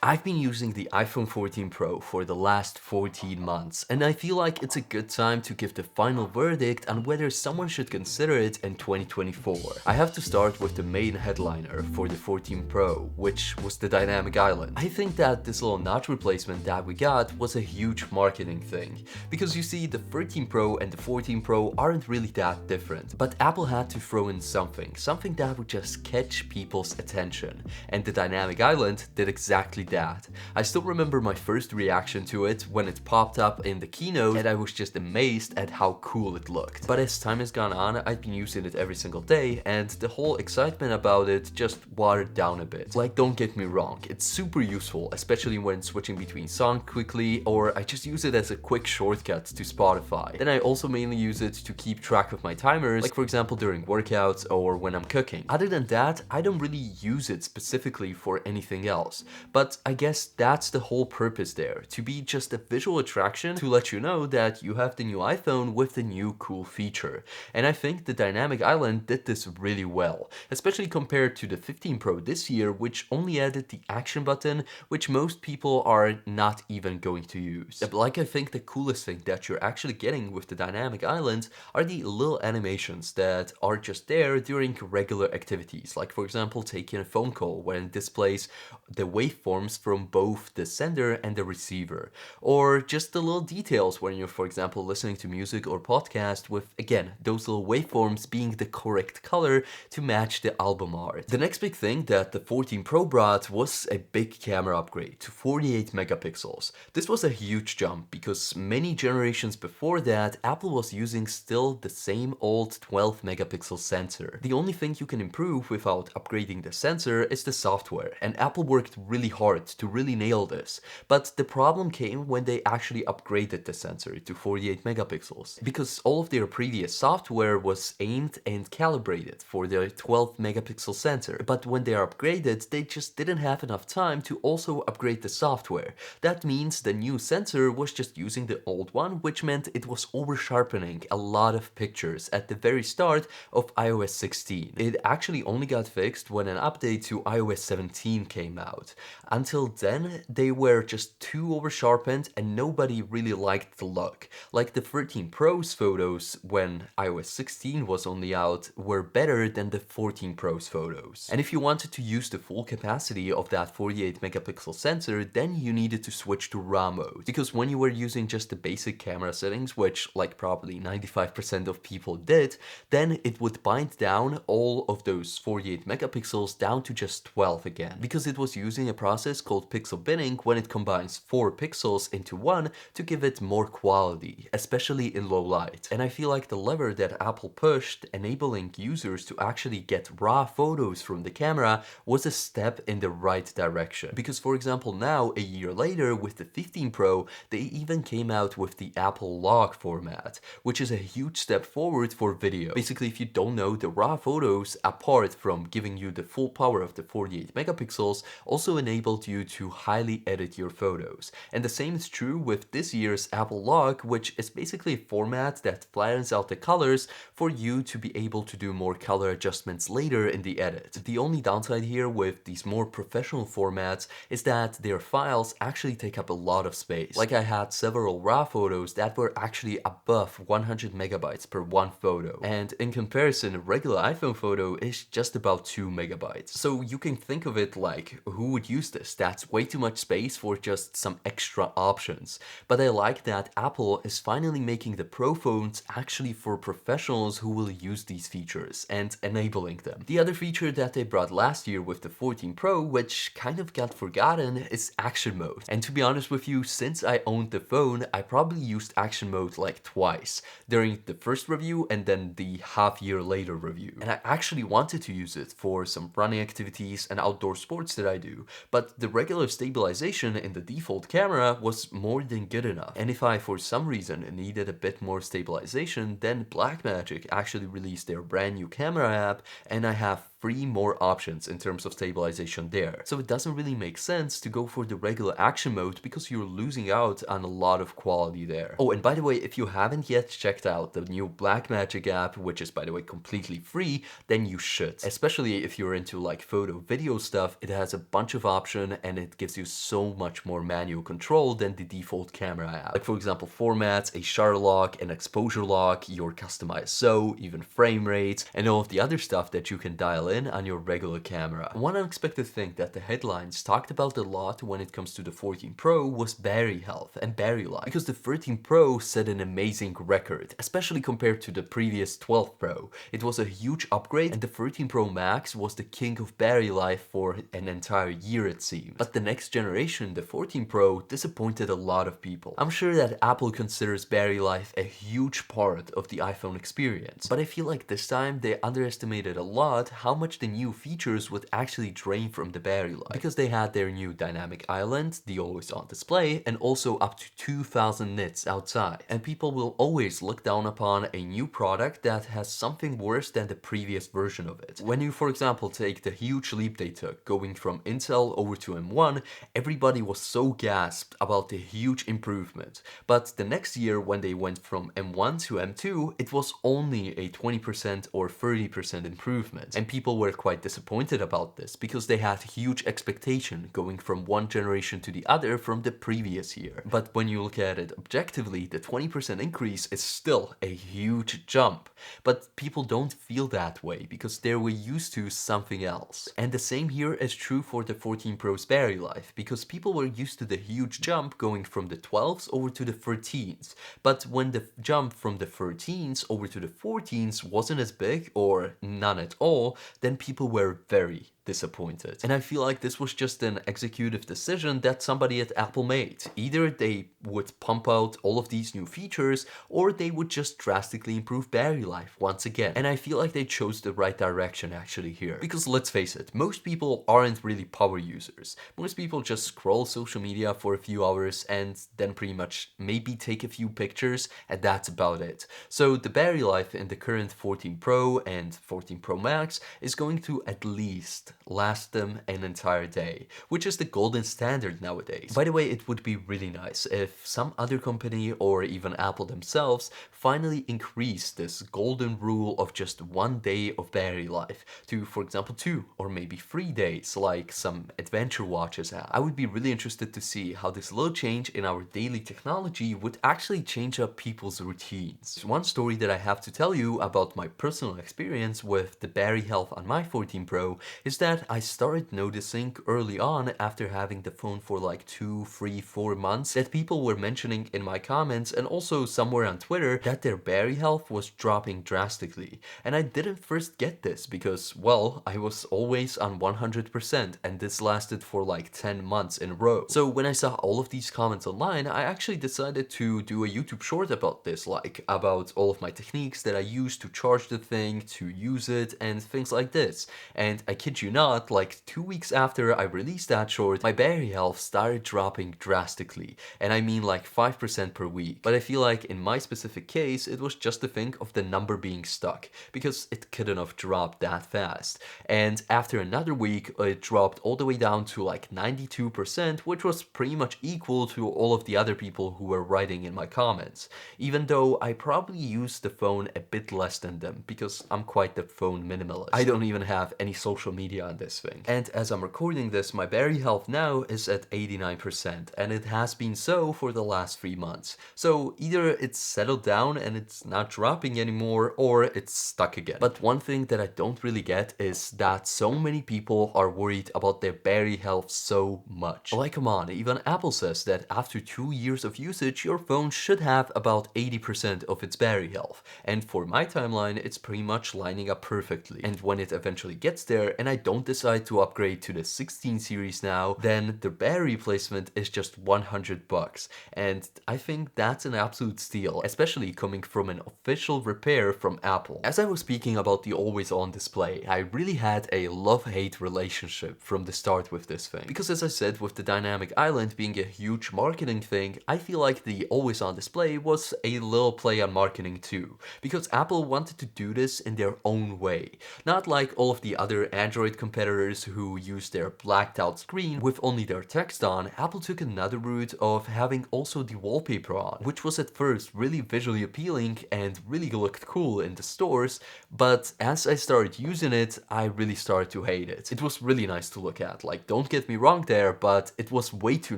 I've been using the iPhone 14 Pro for the last 14 months, and I feel like it's a good time to give the final verdict on whether someone should consider it in 2024. I have to start with the main headliner for the 14 Pro, which was the dynamic island. I think that this little notch replacement that we got was a huge marketing thing, because you see, the 13 Pro and the 14 Pro aren't really that different, but Apple had to throw in something that would just catch people's attention, and the dynamic island did exactly that. I still remember my first reaction to it when it popped up in the keynote, and I was just amazed at how cool it looked. But as time has gone on, I've been using it every single day, and the whole excitement about it just watered down a bit. Like, don't get me wrong, it's super useful, especially when switching between songs quickly, or I just use it as a quick shortcut to Spotify. Then I also mainly use it to keep track of my timers, like for example during workouts or when I'm cooking. Other than that, I don't really use it specifically for anything else, but I guess that's the whole purpose there, to be just a visual attraction to let you know that you have the new iPhone with the new cool feature. And I think the dynamic island did this really well, especially compared to the 15 Pro this year, which only added the action button, which most people are not even going to use. Like, I think the coolest thing that you're actually getting with the dynamic island are the little animations that are just there during regular activities, like for example taking a phone call when it displays the waveforms from both the sender and the receiver, or just the little details when you're for example listening to music or podcast with, again, those little waveforms being the correct color to match the album art. The next big thing that the 14 Pro brought was a big camera upgrade to 48 megapixels. This was a huge jump because many generations before that Apple was using still the same old 12 megapixel sensor. The only thing you can improve without upgrading the sensor is the software, and Apple worked really hard to really nail this. But the problem came when they actually upgraded the sensor to 48 megapixels, because all of their previous software was aimed and calibrated for the 12 megapixel sensor. But when they are upgraded, they just didn't have enough time to also upgrade the software. That means the new sensor was just using the old one, which meant it was over sharpening a lot of pictures at the very start of iOS 16. It actually only got fixed when an update to iOS 17 came out. Until then, they were just too over sharpened and nobody really liked the look. Like the 13 Pro's photos when iOS 16 was only out were better than the 14 Pro's photos. And if you wanted to use the full capacity of that 48 megapixel sensor, then you needed to switch to RAW mode, because when you were using just the basic camera settings, which like probably 95% of people did, then it would bind down all of those 48 megapixels down to just 12 again, because it was using a process called pixel binning when it combines 4 pixels into one to give it more quality, especially in low light. And I feel like the lever that Apple pushed, enabling users to actually get raw photos from the camera, was a step in the right direction. Because for example now, a year later with the 15 Pro, they even came out with the Apple log format, which is a huge step forward for video. Basically, if you don't know, the raw photos, apart from giving you the full power of the 48 megapixels, also enabled you to highly edit your photos. And the same is true with this year's Apple log, which is basically a format that flattens out the colors for you to be able to do more color adjustments later in the edit. The only downside here with these more professional formats is that their files actually take up a lot of space. Like, I had several raw photos that were actually above 100 megabytes per one photo, and in comparison a regular iPhone photo is just about 2 megabytes. So you can think of it like, who would use this? That's way too much space for just some extra options. But I like that Apple is finally making the Pro phones actually for professionals who will use these features and enabling them. The other feature that they brought last year with the 14 Pro, which kind of got forgotten, is action mode. And to be honest with you, since I owned the phone, I probably used action mode like twice, during the first review and then the half year later review. And I actually wanted to use it for some running activities and outdoor sports that I do, but the regular stabilization in the default camera was more than good enough. And if I for some reason needed a bit more stabilization, then Blackmagic actually released their brand new camera app, and I have 3 more options in terms of stabilization there. So it doesn't really make sense to go for the regular action mode because you're losing out on a lot of quality there. Oh, and by the way, if you haven't yet checked out the new Blackmagic app, which is by the way completely free, then you should. Especially if you're into like photo video stuff, it has a bunch of options and it gives you so much more manual control than the default camera app. Like for example, formats, a shutter lock, an exposure lock, your custom ISO, even frame rates, and all of the other stuff that you can dial in on your regular camera. One unexpected thing that the headlines talked about a lot when it comes to the 14 Pro was battery health and battery life, because the 13 Pro set an amazing record, especially compared to the previous 12 Pro. It was a huge upgrade and the 13 Pro Max was the king of battery life for an entire year it seems. But the next generation, the 14 Pro, disappointed a lot of people. I'm sure that Apple considers battery life a huge part of the iPhone experience, but I feel like this time they underestimated a lot how much the new features would actually drain from the battery life, because they had their new dynamic island, the always on display, and also up to 2000 nits outside. And people will always look down upon a new product that has something worse than the previous version of it. When you, for example, take the huge leap they took going from Intel over to M1, everybody was so gasped about the huge improvement. But the next year when they went from M1 to M2, it was only a 20% or 30% improvement. And people were quite disappointed about this because they had huge expectation going from one generation to the other from the previous year. But when you look at it objectively, the 20% increase is still a huge jump. But people don't feel that way because they were used to something else. And the same here is true for the 14 Pro's battery life, because people were used to the huge jump going from the 12s over to the 13s. But when the jump from the 13s over to the 14s wasn't as big or none at all, then people were very disappointed. And I feel like this was just an executive decision that somebody at Apple made. Either they would pump out all of these new features or they would just drastically improve battery life once again. And I feel like they chose the right direction actually here. Because let's face it, most people aren't really power users. Most people just scroll social media for a few hours and then pretty much maybe take a few pictures and that's about it. So the battery life in the current 14 Pro and 14 Pro Max is going to at least last them an entire day, which is the golden standard nowadays. By the way, it would be really nice if some other company or even Apple themselves finally increased this golden rule of just 1 day of battery life to, for example, 2 or maybe 3 days like some adventure watches have. I would be really interested to see how this little change in our daily technology would actually change up people's routines. One story that I have to tell you about my personal experience with the battery health on my 14 Pro is that I started noticing early on after having the phone for like 2, 3, 4 months that people were mentioning in my comments and also somewhere on Twitter that their battery health was dropping drastically. And I didn't first get this because, well, I was always on 100% and this lasted for like 10 months in a row. So when I saw all of these comments online, I actually decided to do a YouTube short about this, like about all of my techniques that I use to charge the thing, to use it, and things like this. And I kid you not, like 2 weeks after I released that short, my battery health started dropping drastically. And I mean like 5% per week. But I feel like in my specific case, it was just a thing of the number being stuck, because it couldn't have dropped that fast. And after another week, it dropped all the way down to like 92%, which was pretty much equal to all of the other people who were writing in my comments. Even though I probably used the phone a bit less than them, because I'm quite the phone minimalist. I don't even have any social media on this thing. And as I'm recording this, my battery health now is at 89%, and it has been so for the last 3 months. So either it's settled down and it's not dropping anymore, or it's stuck again. But one thing that I don't really get is that so many people are worried about their battery health so much. Like, come on, even Apple says that after 2 years of usage, your phone should have about 80% of its battery health. And for my timeline, it's pretty much lining up perfectly. And when it eventually gets there, and I don't don't decide to upgrade to the 16 series now, then the battery replacement is just 100 bucks. And I think that's an absolute steal, especially coming from an official repair from Apple. As I was speaking about the always on display, I really had a love-hate relationship from the start with this thing. Because as I said, with the dynamic island being a huge marketing thing, I feel like the always on display was a little play on marketing too. Because Apple wanted to do this in their own way. Not like all of the other Android competitors who use their blacked out screen with only their text on. Apple took another route of having also the wallpaper on, which was at first really visually appealing and really looked cool in the stores, but as I started using it, I really started to hate it. It was really nice to look at, like, don't get me wrong there, but it was way too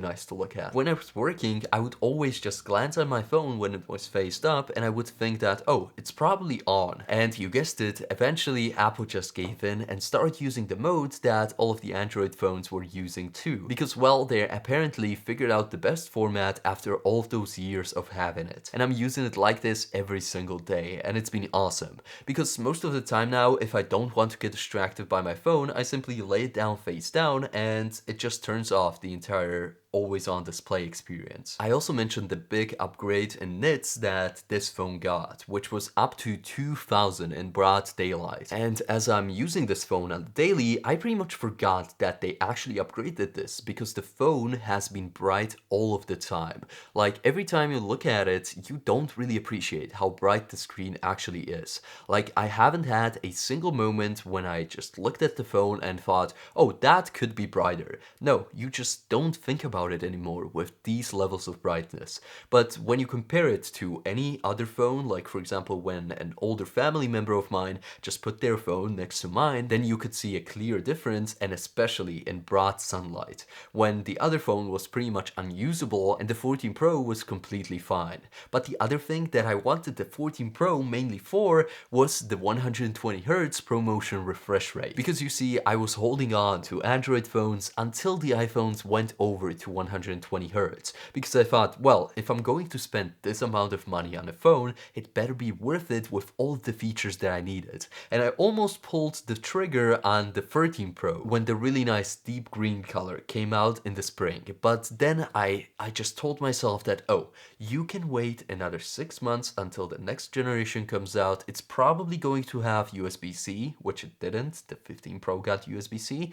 nice to look at. When I was working, I would always just glance at my phone when it was faced up and I would think that, oh, it's probably on. And you guessed it, eventually Apple just gave in and started using the mode that all of the Android phones were using too. Because, well, they apparently figured out the best format after all of those years of having it. And I'm using it like this every single day, and it's been awesome. Because most of the time now, if I don't want to get distracted by my phone, I simply lay it down face down and it just turns off the entire always on display experience. I also mentioned the big upgrade in nits that this phone got, which was up to 2000 in broad daylight. And as I'm using this phone on the daily, I pretty much forgot that they actually upgraded this because the phone has been bright all of the time. Like every time you look at it, you don't really appreciate how bright the screen actually is. Like I haven't had a single moment when I just looked at the phone and thought, oh, that could be brighter. No, you just don't think about it anymore with these levels of brightness. But when you compare it to any other phone, like for example when an older family member of mine just put their phone next to mine, then you could see a clear difference, and especially in broad sunlight, when the other phone was pretty much unusable and the 14 Pro was completely fine. But the other thing that I wanted the 14 Pro mainly for was the 120Hz ProMotion refresh rate. Because you see, I was holding on to Android phones until the iPhones went over to 120Hz, because I thought, well, if I'm going to spend this amount of money on a phone, it better be worth it with all of the features that I needed. And I almost pulled the trigger on the 13 Pro when the really nice deep green color came out in the spring. But then I just told myself that, oh, you can wait another 6 months until the next generation comes out. It's probably going to have USB-C, which it didn't. The 15 Pro got USB-C,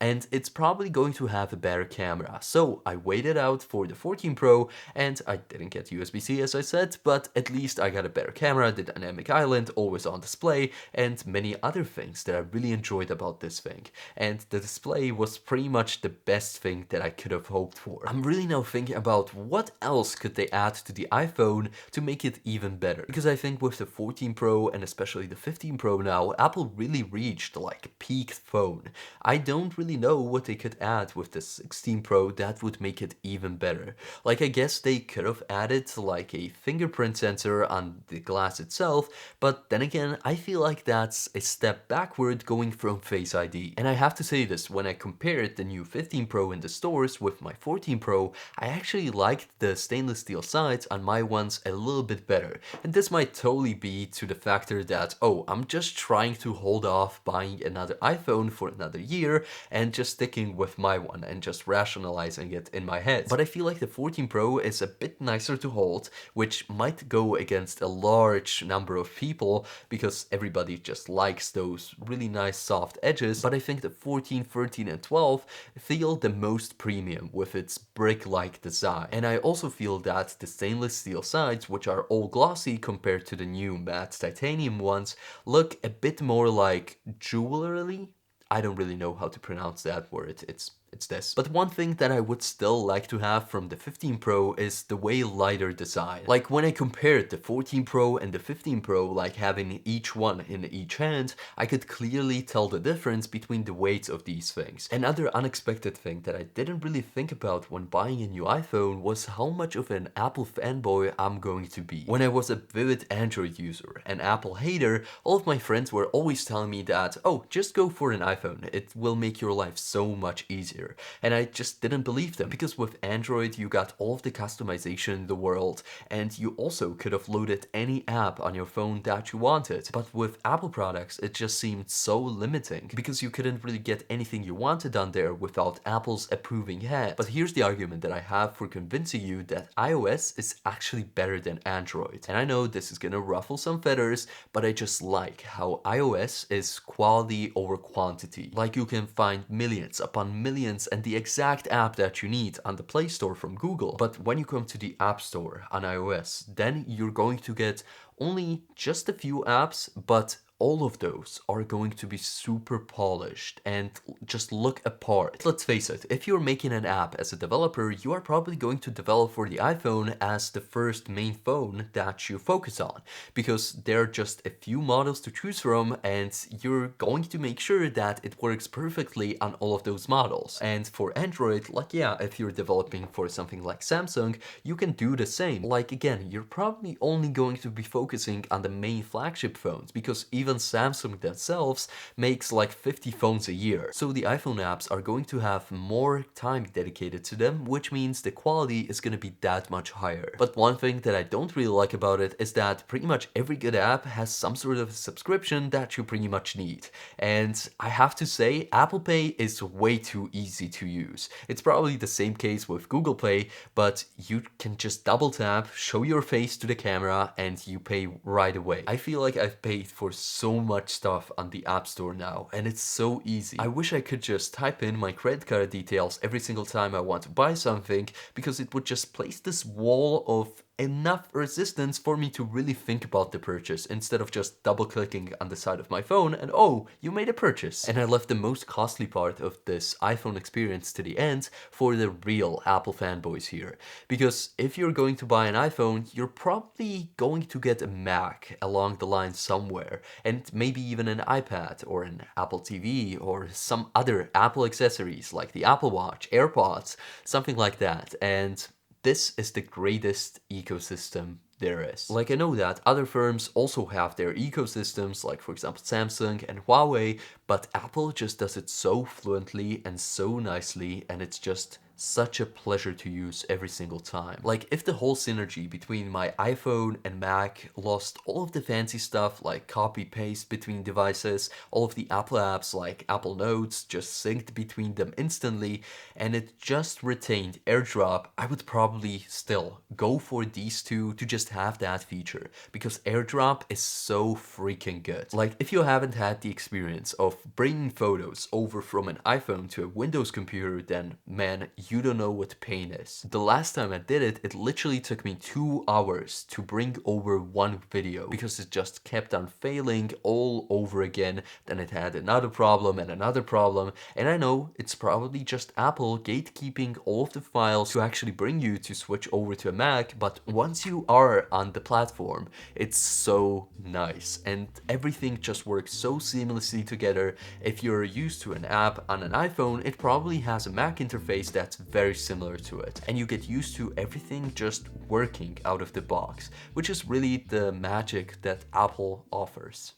and it's probably going to have a better camera. So I waited out for the 14 Pro and I didn't get USB-C as I said, but at least I got a better camera, the dynamic island, always on display, and many other things that I really enjoyed about this thing. And the display was pretty much the best thing that I could have hoped for. I'm really now thinking about what else could they add to the iPhone to make it even better. Because I think with the 14 Pro and especially the 15 Pro now, Apple really reached like peak phone. I don't really know what they could add with the 16 Pro that would make it even better. Like I guess they could have added like a fingerprint sensor on the glass itself, but then again, I feel like that's a step backward going from Face ID. And I have to say this, when I compared the new 15 Pro in the stores with my 14 Pro, I actually liked the stainless steel sides on my ones a little bit better. And this might totally be to the factor that, oh, I'm just trying to hold off buying another iPhone for another year and just sticking with my one and just rationalizing it in my head. But I feel like the 14 Pro is a bit nicer to hold, which might go against a large number of people because everybody just likes those really nice soft edges. But I think the 14, 13 and 12 feel the most premium with its brick-like design. And I also feel that the stainless steel sides, which are all glossy compared to the new matte titanium ones, look a bit more like jewelry. I don't really know how to pronounce that word. It's this. But one thing that I would still like to have from the 15 Pro is the way lighter design. Like when I compared the 14 Pro and the 15 Pro, like having each one in each hand, I could clearly tell the difference between the weights of these things. Another unexpected thing that I didn't really think about when buying a new iPhone was how much of an Apple fanboy I'm going to be. When I was a vivid Android user, an Apple hater, all of my friends were always telling me that, oh, just go for an iPhone, it will make your life so much easier. easier. And I just didn't believe them, because with Android you got all of the customization in the world, and you also could have loaded any app on your phone that you wanted. But with Apple products, it just seemed so limiting, because you couldn't really get anything you wanted on there without Apple's approving hand. But here's the argument that I have for convincing you that iOS is actually better than Android. And I know this is gonna ruffle some feathers, but I just like how iOS is quality over quantity. Like, you can find millions upon millions and the exact app that you need on the Play Store from Google. But when you come to the App Store on iOS, then you're going to get only just a few apps, but all of those are going to be super polished and just look apart. Let's face it, if you're making an app as a developer, you are probably going to develop for the iPhone as the first main phone that you focus on, because there are just a few models to choose from, and you're going to make sure that it works perfectly on all of those models. And for Android, like, yeah, if you're developing for something like Samsung, you can do the same. Like, again, you're probably only going to be focusing on the main flagship phones, because even Samsung themselves makes like 50 phones a year. So the iPhone apps are going to have more time dedicated to them, which means the quality is going to be that much higher. But one thing that I don't really like about it is that pretty much every good app has some sort of subscription that you pretty much need. And I have to say, Apple Pay is way too easy to use. It's probably the same case with Google Pay, but you can just double tap, show your face to the camera, and you pay right away. I feel like I've paid for so much stuff on the App Store now, and it's so easy. I wish I could just type in my credit card details every single time I want to buy something, because it would just place this wall of enough resistance for me to really think about the purchase, instead of just double clicking on the side of my phone and oh, you made a purchase. And I left the most costly part of this iPhone experience to the end for the real Apple fanboys here. Because if you're going to buy an iPhone, you're probably going to get a Mac along the line somewhere, and maybe even an iPad or an Apple TV or some other Apple accessories like the Apple Watch, AirPods, something like that. And this is the greatest ecosystem there is. Like, I know that other firms also have their ecosystems, like for example Samsung and Huawei, but Apple just does it so fluently and so nicely, and it's just such a pleasure to use every single time. Like, if the whole synergy between my iPhone and Mac lost all of the fancy stuff like copy paste between devices, all of the Apple apps like Apple Notes just synced between them instantly, and it just retained AirDrop, I would probably still go for these two to just have that feature, because AirDrop is so freaking good. Like, if you haven't had the experience of bringing photos over from an iPhone to a Windows computer, then man, you don't know what pain is. The last time I did it, it literally took me 2 hours to bring over one video, because it just kept on failing all over again. Then it had another problem and another problem, and I know it's probably just Apple gatekeeping all of the files to actually bring you to switch over to a Mac, but once you are on the platform, it's so nice, and everything just works so seamlessly together. If you're used to an app on an iPhone, it probably has a Mac interface that's very similar to it, and you get used to everything just working out of the box, which is really the magic that Apple offers.